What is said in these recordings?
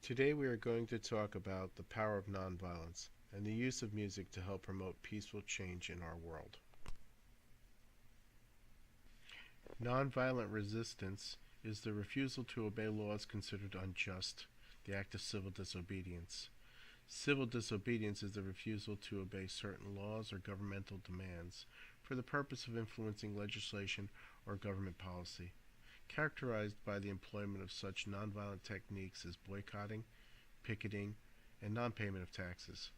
Today we are going to talk about the power of nonviolence and the use of music to help promote peaceful change in our world. Nonviolent resistance is the refusal to obey laws considered unjust, the act of civil disobedience. Civil disobedience is the refusal to obey certain laws or governmental demands for the purpose of influencing legislation or government policy, characterized by the employment of such nonviolent techniques as boycotting, picketing, and non-payment of taxes.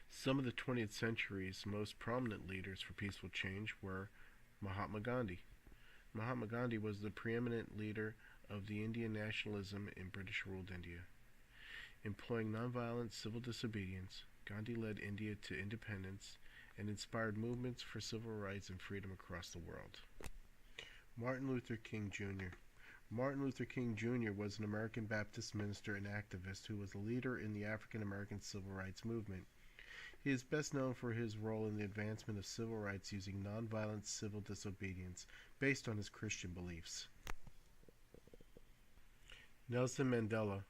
Some of the 20th century's most prominent leaders for peaceful change were Mahatma Gandhi. Mahatma Gandhi was the preeminent leader of the Indian nationalism in British-ruled India. Employing nonviolent civil disobedience, Gandhi led India to independence and inspired movements for civil rights and freedom across the world. Martin Luther King Jr. Martin Luther King Jr. was an American Baptist minister and activist who was a leader in the African American civil rights movement. He is best known for his role in the advancement of civil rights using nonviolent civil disobedience based on his Christian beliefs. Nelson Mandela.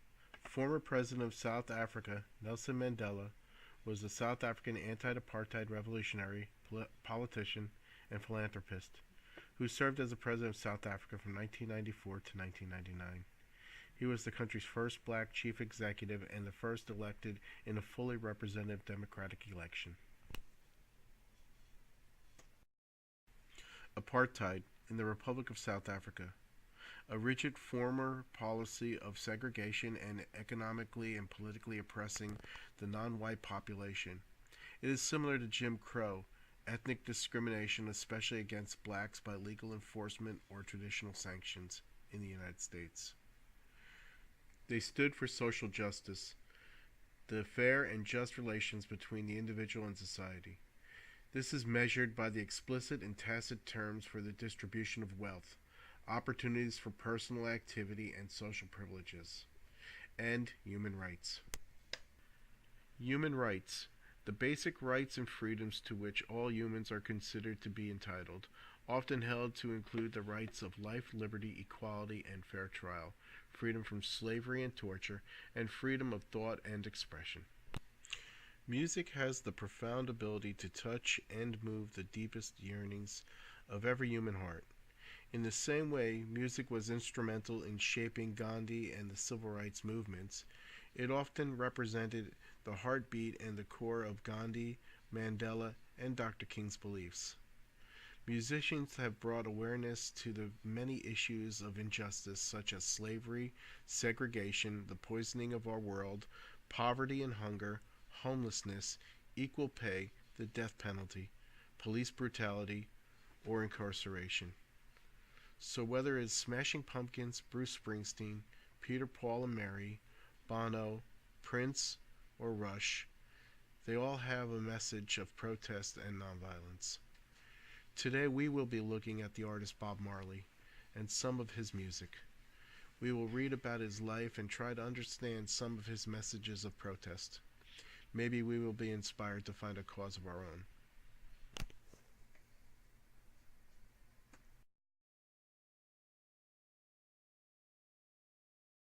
Former President of South Africa, Nelson Mandela, was a South African anti-apartheid revolutionary, politician, and philanthropist who served as the President of South Africa from 1994 to 1999. He was the country's first black chief executive and the first elected in a fully representative democratic election. Apartheid in the Republic of South Africa. A rigid former policy of segregation and economically and politically oppressing the non-white population. It is similar to Jim Crow, ethnic discrimination, especially against blacks by legal enforcement or traditional sanctions in the United States. They stood for social justice, the fair and just relations between the individual and society. This is measured by the explicit and tacit terms for the distribution of wealth, opportunities for personal activity and social privileges, and human rights. Human rights, the basic rights and freedoms to which all humans are considered to be entitled, often held to include the rights of life, liberty, equality, and fair trial, freedom from slavery and torture, and freedom of thought and expression. Music has the profound ability to touch and move the deepest yearnings of every human heart. In the same way music was instrumental in shaping Gandhi and the civil rights movements, it often represented the heartbeat and the core of Gandhi, Mandela, and Dr. King's beliefs. Musicians have brought awareness to the many issues of injustice such as slavery, segregation, the poisoning of our world, poverty and hunger, homelessness, equal pay, the death penalty, police brutality, or incarceration. So whether it's Smashing Pumpkins, Bruce Springsteen, Peter, Paul and Mary, Bono, Prince, or Rush, they all have a message of protest and nonviolence. Today we will be looking at the artist Bob Marley and some of his music. We will read about his life and try to understand some of his messages of protest. Maybe we will be inspired to find a cause of our own.